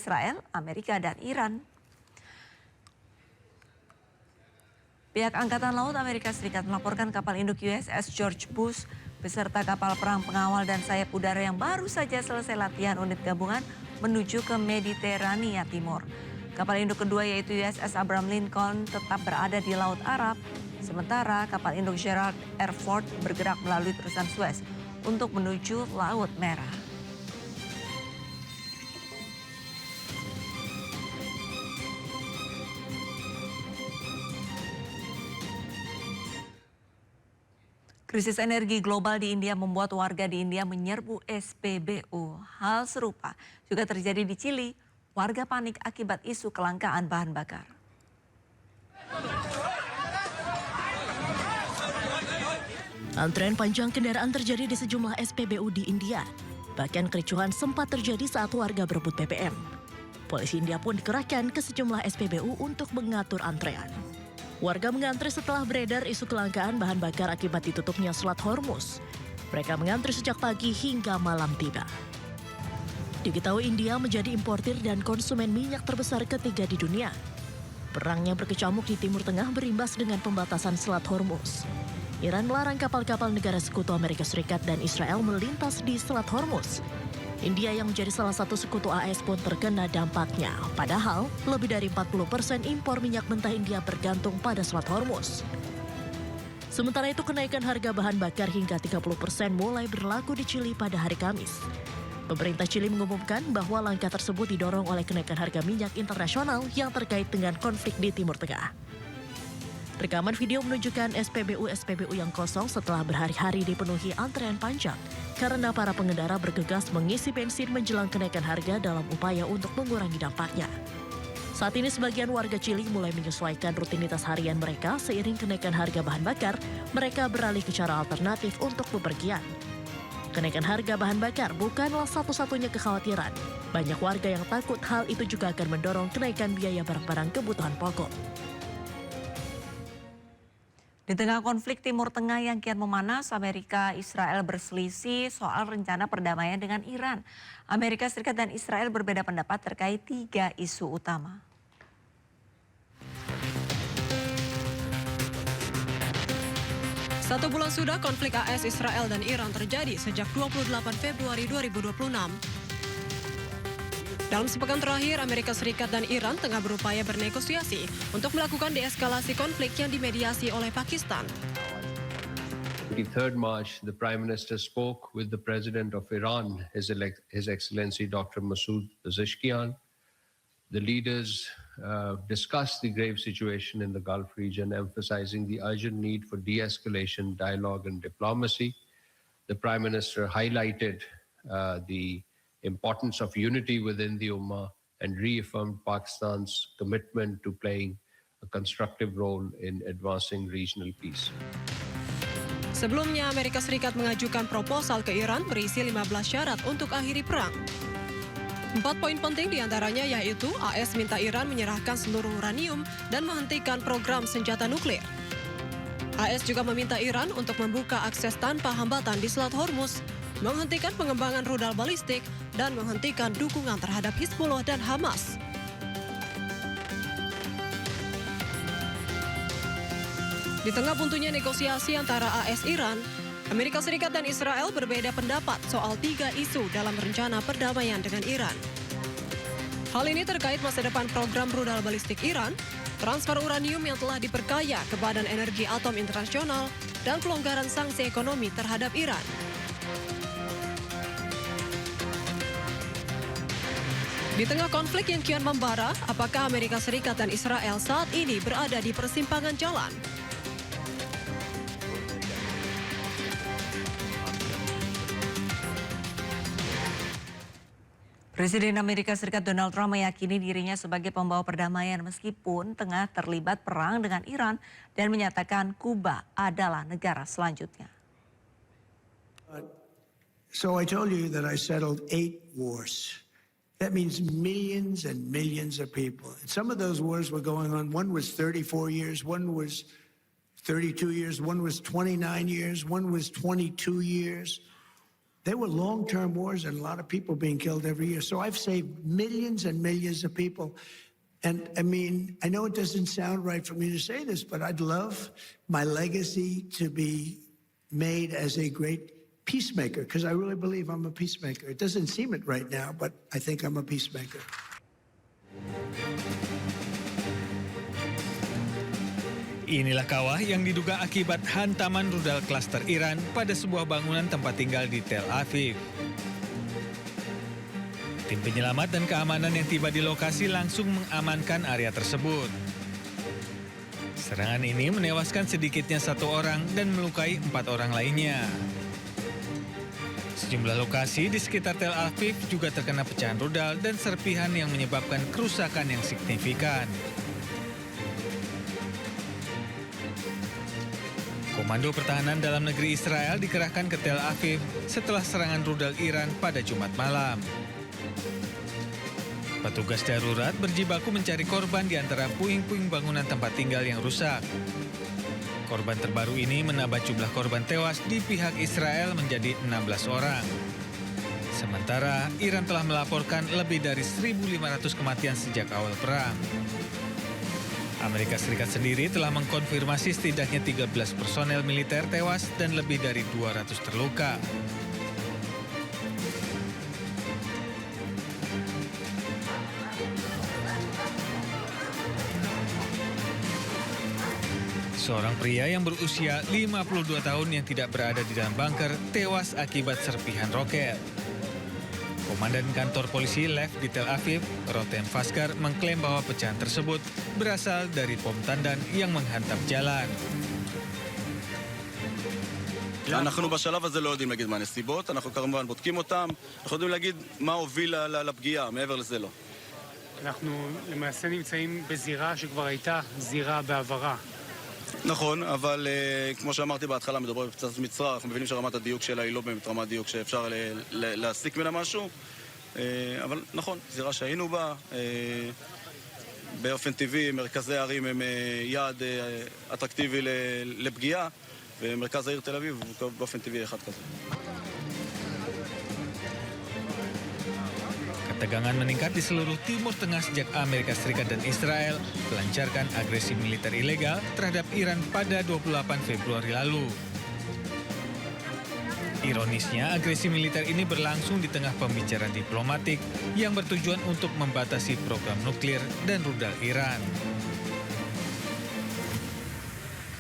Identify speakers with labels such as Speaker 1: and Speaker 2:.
Speaker 1: Israel, Amerika, dan Iran. Pihak Angkatan Laut Amerika Serikat melaporkan kapal induk USS George Bush beserta kapal perang pengawal dan sayap udara yang baru saja selesai latihan unit gabungan menuju ke Mediterania Timur. Kapal induk kedua yaitu USS Abraham Lincoln tetap berada di Laut Arab, sementara kapal induk Gerald R. Ford bergerak melalui terusan Suez untuk menuju Laut Merah. Krisis energi global di India membuat warga di India menyerbu SPBU. Hal serupa juga terjadi di Chili. Warga panik akibat isu kelangkaan bahan bakar.
Speaker 2: Antrean panjang kendaraan terjadi di sejumlah SPBU di India. Bahkan kericuhan sempat terjadi saat warga berebut BBM. Polisi India pun dikerahkan ke sejumlah SPBU untuk mengatur antrean. Warga mengantri setelah beredar isu kelangkaan bahan bakar akibat ditutupnya Selat Hormuz. Mereka mengantri sejak pagi hingga malam tiba. Diketahui India menjadi importir dan konsumen minyak terbesar ketiga di dunia. Perang yang berkecamuk di Timur Tengah berimbas dengan pembatasan Selat Hormuz. Iran melarang kapal-kapal negara sekutu Amerika Serikat dan Israel melintas di Selat Hormuz. India yang menjadi salah satu sekutu AS pun terkena dampaknya. Padahal, lebih dari 40% impor minyak mentah India bergantung pada Selat Hormuz. Sementara itu, kenaikan harga bahan bakar hingga 30% mulai berlaku di Chili pada hari Kamis. Pemerintah Chili mengumumkan bahwa langkah tersebut didorong oleh kenaikan harga minyak internasional yang terkait dengan konflik di Timur Tengah. Rekaman video menunjukkan SPBU yang kosong setelah berhari-hari dipenuhi antrean panjang karena para pengendara bergegas mengisi bensin menjelang kenaikan harga dalam upaya untuk mengurangi dampaknya. Saat ini sebagian warga Chili mulai menyesuaikan rutinitas harian mereka seiring kenaikan harga bahan bakar, mereka beralih ke cara alternatif untuk bepergian. Kenaikan harga bahan bakar bukanlah satu-satunya kekhawatiran. Banyak warga yang takut hal itu juga akan mendorong kenaikan biaya barang-barang kebutuhan pokok.
Speaker 1: Di tengah konflik Timur Tengah yang kian memanas, Amerika Israel berselisih soal rencana perdamaian dengan Iran. Amerika Serikat dan Israel berbeda pendapat terkait 3 isu utama.
Speaker 3: Satu bulan sudah konflik AS Israel dan Iran terjadi sejak 28 Februari 2026. Dalam sepekan terakhir, Amerika Serikat dan Iran tengah berupaya bernegosiasi untuk melakukan deeskalasi konflik yang dimediasi oleh Pakistan.
Speaker 4: 23rd March, the Prime Minister spoke with the President of Iran, His Excellency Dr. Masoud Pezeshkian. The leaders discussed the grave situation in the Gulf region, emphasizing the urgent need for de-escalation, dialogue and diplomacy. The Prime Minister highlighted the importance of unity within the Ummah and reaffirmed Pakistan's commitment to playing a constructive role in advancing regional peace.
Speaker 3: Sebelumnya, Amerika Serikat mengajukan proposal ke Iran berisi 15 syarat untuk akhiri perang. 4 poin penting diantaranya yaitu AS minta Iran menyerahkan seluruh uranium dan menghentikan program senjata nuklir. AS juga meminta Iran untuk membuka akses tanpa hambatan di Selat Hormuz, menghentikan pengembangan rudal balistik, dan menghentikan dukungan terhadap Hizbullah dan Hamas. Di tengah buntunya negosiasi antara AS Iran, Amerika Serikat dan Israel berbeda pendapat soal 3 isu dalam rencana perdamaian dengan Iran. Hal ini terkait masa depan program rudal balistik Iran, transfer uranium yang telah diperkaya ke Badan Energi Atom Internasional, dan pelonggaran sanksi ekonomi terhadap Iran. Di tengah konflik yang kian membara, apakah Amerika Serikat dan Israel saat ini berada di persimpangan jalan?
Speaker 1: Presiden Amerika Serikat Donald Trump meyakini dirinya sebagai pembawa perdamaian meskipun tengah terlibat perang dengan Iran dan menyatakan Kuba adalah negara selanjutnya.
Speaker 5: So I told you that I settled 8 wars. That means millions and millions of people. And some of those wars were going on. One was 34 years, one was 32 years, one was 29 years, one was 22 years. They were long-term wars and a lot of people being killed every year. So I've saved millions and millions of people. And I mean, I know it doesn't sound right for me to say this, but I'd love my legacy to be made as a great peacemaker, because I really believe I'm a peacemaker. It doesn't seem it right now, but I think I'm a peacemaker.
Speaker 6: Inilah kawah yang diduga akibat hantaman rudal klaster Iran pada sebuah bangunan tempat tinggal di Tel Aviv. Tim penyelamat dan keamanan yang tiba di lokasi langsung mengamankan area tersebut. Serangan ini menewaskan sedikitnya 1 orang dan melukai 4 orang lainnya. Sejumlah lokasi di sekitar Tel Aviv juga terkena pecahan rudal dan serpihan yang menyebabkan kerusakan yang signifikan. Komando Pertahanan Dalam Negeri Israel dikerahkan ke Tel Aviv setelah serangan rudal Iran pada Jumat malam. Petugas darurat berjibaku mencari korban di antara puing-puing bangunan tempat tinggal yang rusak. Korban terbaru ini menambah jumlah korban tewas di pihak Israel menjadi 16 orang. Sementara Iran telah melaporkan lebih dari 1.500 kematian sejak awal perang. Amerika Serikat sendiri telah mengkonfirmasi setidaknya 13 personel militer tewas dan lebih dari 200 terluka. Seorang pria yang berusia 52 tahun yang tidak berada di dalam bunker tewas akibat serpihan roket. Komandan kantor polisi Lev di Tel Aviv, Rotem Faskar, mengklaim bahwa pecahan tersebut berasal dari bom tandan yang menghantam jalan.
Speaker 7: אנחנו בשלב הזה לא יודעים להגיד מה הנסיבות, אנחנו כמובן בודקים אותם, אנחנו יודעים להגיד מה הוביל לפגיעה, מעבר לזה לא.
Speaker 8: אנחנו למעשה נמצאים בזירה שכבר הייתה זירה בעברה.
Speaker 7: נכון, אבל כמו שאמרתי בהתחלה, מדובר בפצצת מצרר, אנחנו מבינים שרמת הדיוק שלה היא לא באמת רמת דיוק שאפשר להסיק ממנה משהו, אבל נכון, זירה שהיינו בה, באופן טבעי מרכזי הערים הם יעד אטרקטיבי לפגיעה, ומרכז העיר תל אביב הוא באופן טבעי אחד כזה.
Speaker 6: Ketegangan meningkat di seluruh Timur Tengah sejak Amerika Serikat dan Israel melancarkan agresi militer ilegal terhadap Iran pada 28 Februari lalu. Ironisnya, agresi militer ini berlangsung di tengah pembicaraan diplomatik yang bertujuan untuk membatasi program nuklir dan rudal Iran.